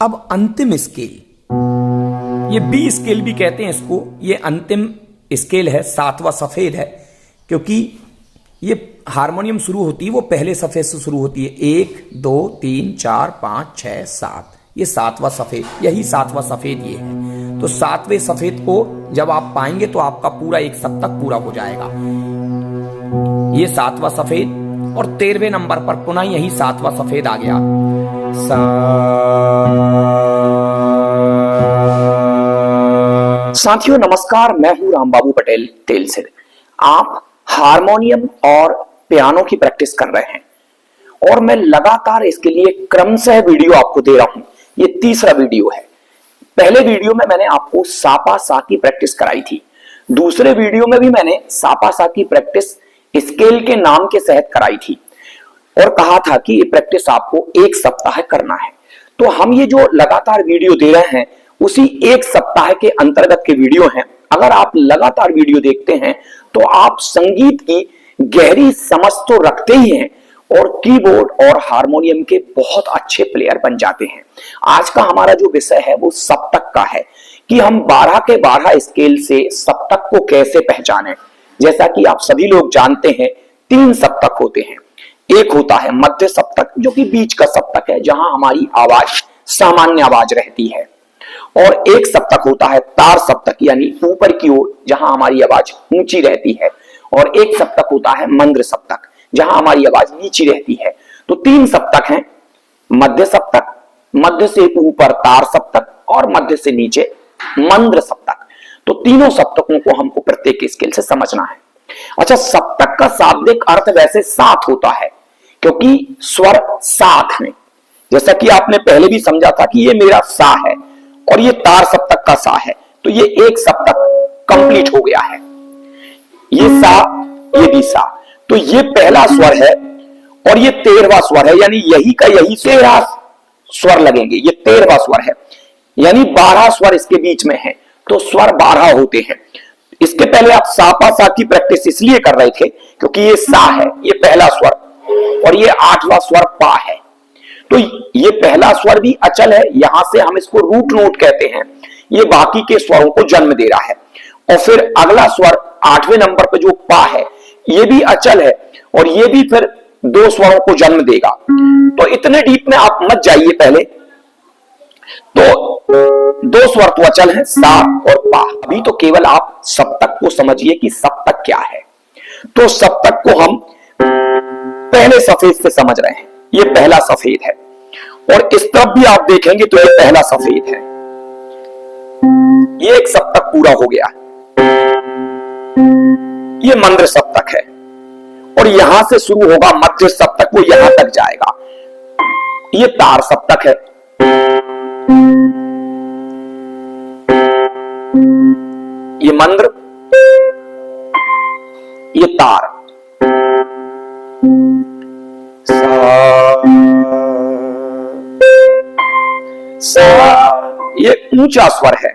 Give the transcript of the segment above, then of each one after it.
अब अंतिम स्केल, ये बी स्केल भी कहते हैं इसको, ये अंतिम स्केल है, सातवां सफेद है, क्योंकि ये हारमोनियम शुरू होती है वो पहले सफेद से शुरू होती है। 1 2 3 4 5 6 7, ये सातवां सफेद, यही सातवां सफेद ये है। तो सातवें सफेद को जब आप पाएंगे तो आपका पूरा एक सप्तक पूरा हो जाएगा। ये सातवां सफेद, और 13वें नंबर पर पुनः यही सातवां सफेद आ गया। साथियों नमस्कार, मैं हूं रामबाबू पटेल तेल से। आप हारमोनियम और पियानो की प्रैक्टिस कर रहे हैं और मैं लगातार इसके लिए क्रमशः वीडियो आपको दे रहा हूं। ये तीसरा वीडियो है। पहले वीडियो में मैंने आपको सापा सा की प्रैक्टिस कराई थी। दूसरे वीडियो में भी मैंने सापा सा की प्रैक्टिस स्केल के नाम के सहित कराई थी और कहा था कि ये प्रैक्टिस आपको एक सप्ताह करना है। तो हम ये जो लगातार वीडियो दे रहे हैं उसी एक सप्ताह के अंतर्गत के वीडियो हैं। अगर आप लगातार वीडियो देखते हैं तो आप संगीत की गहरी समझ तो रखते ही हैं और कीबोर्ड और हारमोनियम के बहुत अच्छे प्लेयर बन जाते हैं। आज का हमारा जो विषय है वो सप्तक का है कि हम 12 के 12 स्केल से सप्तक को कैसे पहचानें। जैसा कि आप सभी लोग जानते हैं 3 सप्तक होते हैं। एक होता है मध्य सप्तक जो कि बीच का सप्तक है, जहां हमारी आवाज सामान्य आवाज रहती है, और एक सप्तक होता है तार सप्तक यानी ऊपर की ओर, जहां हमारी आवाज ऊंची रहती है, और एक सप्तक होता है मंद्र सप्तक जहां हमारी आवाज नीची रहती है। तो 3 सप्तक हैं, मध्य सप्तक, मध्य से ऊपर तार सप्तक और मध्य से नीचे मंद्र सप्तक। तो तीनों सप्तकों को हमको प्रत्येक स्केल से समझना है। अच्छा, सप्तक का शाब्दिक अर्थ वैसे सात होता है क्योंकि स्वर सात हैं। जैसा कि आपने पहले भी समझा था कि ये मेरा सा है और ये तार सप्तक का सा है, तो ये एक सप्तक कंप्लीट हो गया है। ये सा, ये भी सा, तो ये पहला स्वर है और ये 13वां स्वर है, यानी यही का यही 13 स्वर लगेंगे। ये 13वां स्वर है, यानी 12 स्वर इसके बीच में है, तो स्वर 12 होते हैं। इसके पहले आप सापा सा की प्रैक्टिस इसलिए कर रहे थे क्योंकि ये सा है, ये पहला स्वर, और ये 8वां स्वर पा है। तो ये पहला स्वर भी अचल है, यहां से हम इसको रूट नोट कहते हैं। ये बाकी के स्वरों को जन्म दे रहा है। और फिर अगला स्वर 8वें नंबर पर जो पा है ये भी अचल है और ये भी फिर 2 स्वरों को जन्म देगा। तो इतने डीप में आप मत जाइए। पहले तो 2 स्वर तो अचल हैं, सा और पा। अभी तो केवल आप सप्तक को समझिए कि सप्तक क्या है। तो सप्तक को हम पहले सफेद से समझ रहे हैं। ये पहला सफेद है और इस तरफ भी आप देखेंगे तो ये पहला सफेद है। ये एक सप्तक पूरा हो गया। ये मंद्र सप्तक है और यहां से शुरू होगा मध्य सप्तक, वो यहां तक जाएगा। ये तार सप्तक है। ये मंद्र, ये तार, सा, ये ऊंचा स्वर है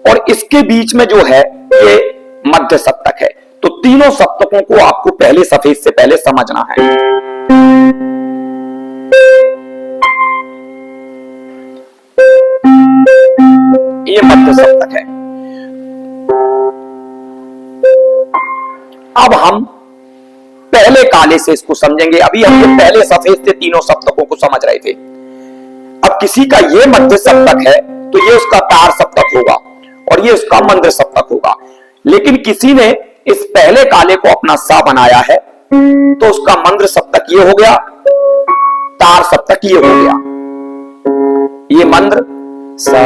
और इसके बीच में जो है ये मध्य सप्तक है। तो तीनों सप्तकों को आपको पहले सफेद से पहले समझना है। ये मध्य सप्तक है। अब हम पहले काले से इसको समझेंगे। अभी हम ये पहले सफेद से तीनों सप्तकों को समझ रहे थे। अब किसी का ये मध्य सप्तक है तो ये उसका तार सप्तक होगा और ये उसका मंद्र सप्तक होगा। लेकिन किसी ने इस पहले काले को अपना सा बनाया है तो उसका मंद्र सप्तक ये हो गया, तार सप्तक ये हो गया। ये मंद्र सा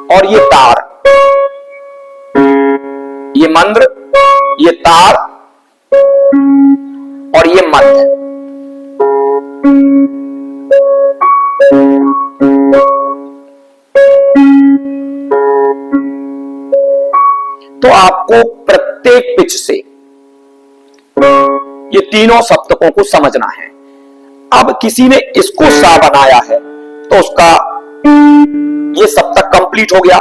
और ये तार, ये मंद्र, ये तार और ये मध्य। तो आपको प्रत्येक पिच से ये तीनों सप्तकों को समझना है। अब किसी ने इसको सा बनाया है तो उसका ये सप्तक कंप्लीट हो गया।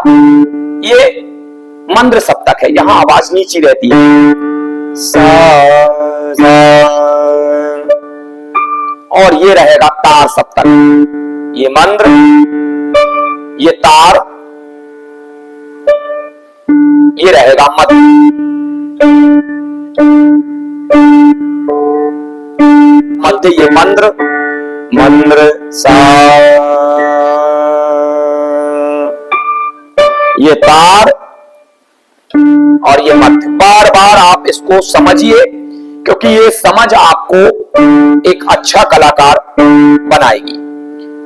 ये मंद्र सप्तक है, यहां आवाज नीची रहती है। सा, सा, और ये रहेगा तार सप्तक। ये मंद्र, ये तार, ये रहेगा मध्य। मध्य ये मंद्र, मंद्र सा, ये तार और ये मध्य। बार बार आप इसको समझिए, क्योंकि ये समझ आपको एक अच्छा कलाकार बनाएगी।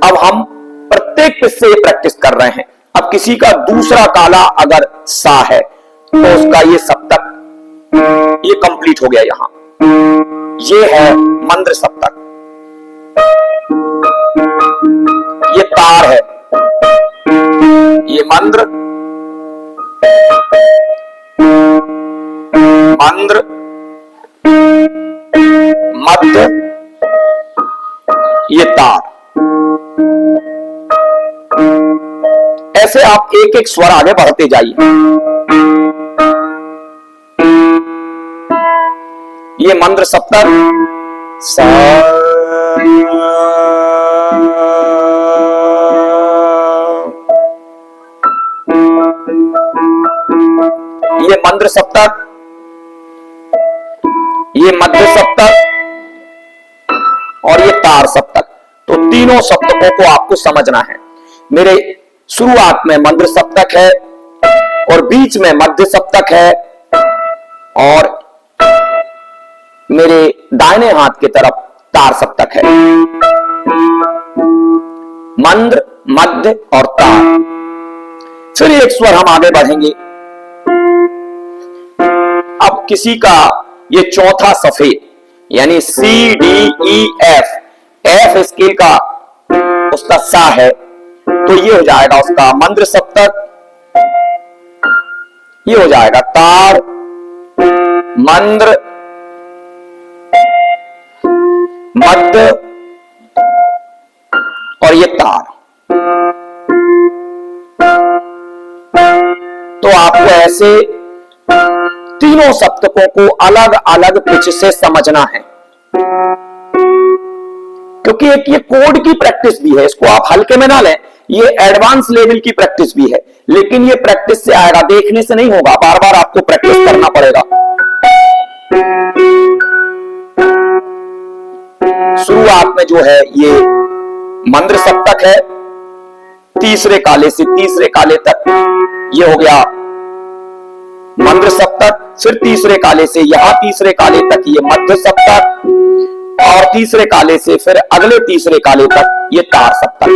अब हम प्रत्येक पिच से प्रैक्टिस कर रहे हैं। अब किसी का दूसरा काला अगर सा है तो उसका ये सप्तक ये कंप्लीट हो गया। यहां ये है मंद्र सप्तक, ये तार है, ये मंद्र, मंद्र, मध्य, ये तार। ऐसे आप एक एक स्वर आगे बढ़ते जाइए। ये मंद्र सप्तक, सा, ये मंद्र सप्तक, ये मध्य सप्तक और ये तार सप्तक। तो तीनों सप्तकों को आपको समझना है। मेरे शुरुआत में मंद्र सप्तक है और बीच में मध्य सप्तक है और मेरे दाहिने हाथ की तरफ तार सप्तक है। मंद्र, मध्य और तार। फिर एक स्वर हम आगे बढ़ेंगे। अब किसी का ये चौथा सफेद यानी C D E F, F scale का उसका सा है, तो ये हो जाएगा उसका मंद्र सप्तक, ये हो जाएगा तार, मंद्र, मध्य और ये तार। तो आपको ऐसे तीनों सप्तकों को अलग अलग पिच से समझना है, क्योंकि एक ये कोड की प्रैक्टिस भी है, इसको आप हल्के में ना लें। ये एडवांस लेवल की प्रैक्टिस भी है, लेकिन ये प्रैक्टिस से आएगा, देखने से नहीं होगा। बार बार आपको प्रैक्टिस करना पड़ेगा। शुरुआत में जो है ये मंद्र सप्तक है, तीसरे काले से तीसरे काले तक ये हो गया मंद्र सप्तक। फिर तीसरे काले से यहां तीसरे काले तक ये मध्य सप्तक और तीसरे काले से फिर अगले तीसरे काले तक ये तार सप्तक।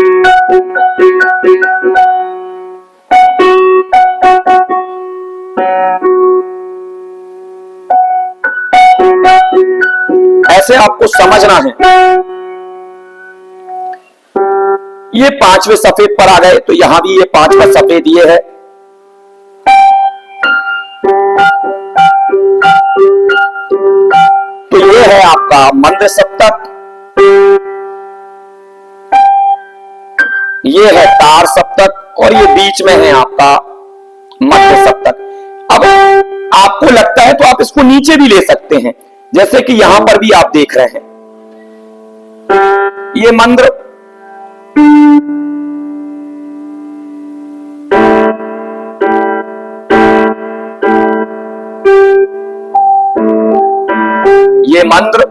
ऐसे आपको समझना है। ये पांचवें सफेद पर आ गए, तो यहां भी ये पांचवा सफेद ये है। तो ये है आपका मंद्र सप्तक, ये है तार सप्तक और ये बीच में है आपका मध्य सप्तक। अब आपको लगता है तो आप इसको नीचे भी ले सकते हैं, जैसे कि यहां पर भी आप देख रहे हैं ये मंद्र, ये मंद्र,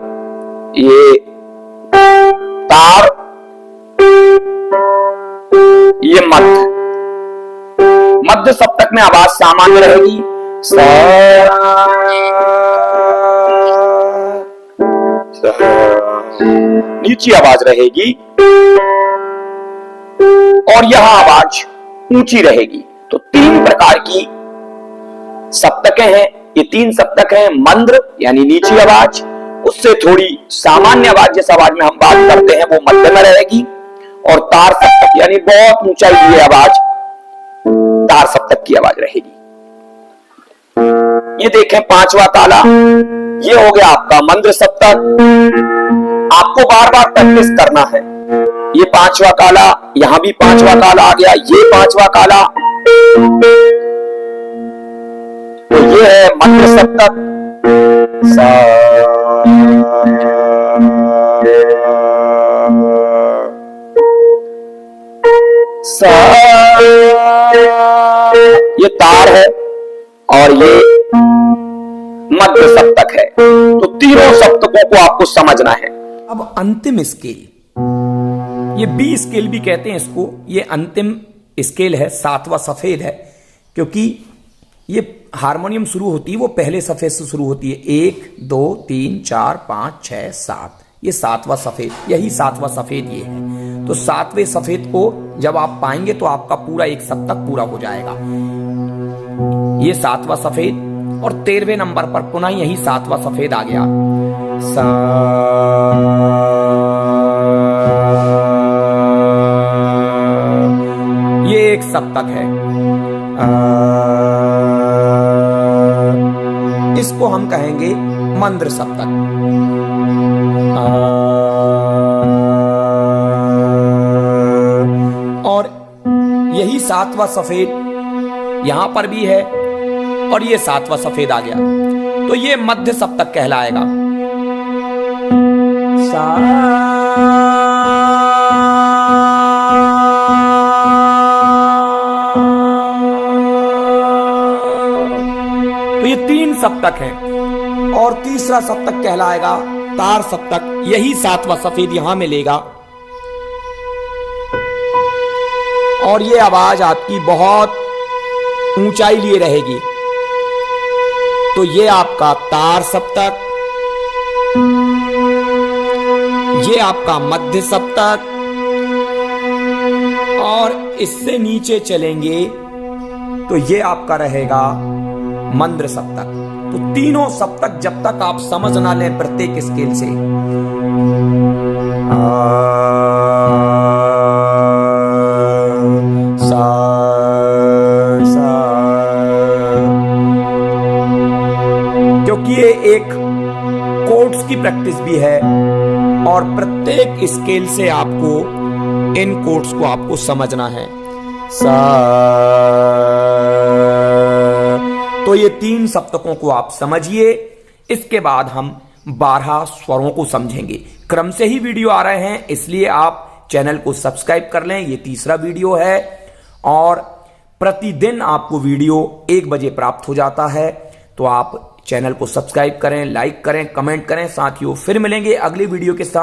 ये तार, ये मध्य। मध्य सप्तक में आवाज सामान्य रहेगी, सा, नीची आवाज रहेगी और यहां आवाज ऊंची रहेगी। तो तीन प्रकार की सप्तकें हैं। ये तीन सप्तक हैं। मंद्र यानी नीची आवाज, उससे थोड़ी सामान्य आवाज जिस आवाज में हम बात करते हैं वो मध्य में रहेगी, और तार सप्तक यानी बहुत ऊंचाई की आवाज तार सप्तक की आवाज रहेगी। ये देखें पांचवा ताला, ये हो गया आपका मंद्र सप्तक। आपको बार बार प्रैक्टिस करना है। ये पांचवा काला, यहां भी पांचवा काला आ गया, ये पांचवा काला, तो ये है मंद्र सप्तक। सा, सा, ये तार है और ये मध्य सप्तक है। तो तीनों सप्तकों को आपको समझना है। अब अंतिम स्केल, ये बी स्केल भी कहते हैं इसको, ये अंतिम स्केल है, सातवां सफेद है, क्योंकि ये हारमोनियम शुरू होती है वो पहले सफेद से शुरू होती है। 1 2 3 4 5 6 7, ये सातवां सफेद, यही सातवां सफेद ये है। तो सातवें सफेद को जब आप पाएंगे तो आपका पूरा एक सप्तक पूरा हो जाएगा। ये सातवां सफेद, और 13वें नंबर पर पुनः यही सातवां सफेद आ गया। सा, ये एक सप्तक है। इसको हम कहेंगे मंद्र सप्तक। और यही सातवां सफेद यहां पर भी है, और ये सातवां सफेद आ गया, तो ये मध्य सप्तक कहलाएगा। सा, तो ये 3 सप्तक है। और तीसरा सप्तक कहलाएगा तार सप्तक, यही सातवां सफेद यहां मिलेगा। और ये आवाज आपकी बहुत ऊंचाई लिए रहेगी। तो ये आपका तार सप्तक, ये आपका मध्य सप्तक, और इससे नीचे चलेंगे तो ये आपका रहेगा मंद्र सप्तक। तो तीनों सप्तक जब तक आप समझ ना लें प्रत्येक स्केल से, सा, सा, क्योंकि ये एक कोड्स की प्रैक्टिस भी है, और प्रत्येक स्केल से आपको इन कोड्स को आपको समझना है। सा, तो ये 3 सप्तकों को आप समझिए। इसके बाद हम 12 स्वरों को समझेंगे। क्रम से ही वीडियो आ रहे हैं, इसलिए आप चैनल को सब्सक्राइब कर लें। ये तीसरा वीडियो है, और प्रतिदिन आपको वीडियो 1 बजे प्राप्त हो जाता है। तो आप चैनल को सब्सक्राइब करें, लाइक करें, कमेंट करें। साथियों फिर मिलेंगे अगली वीडियो के साथ।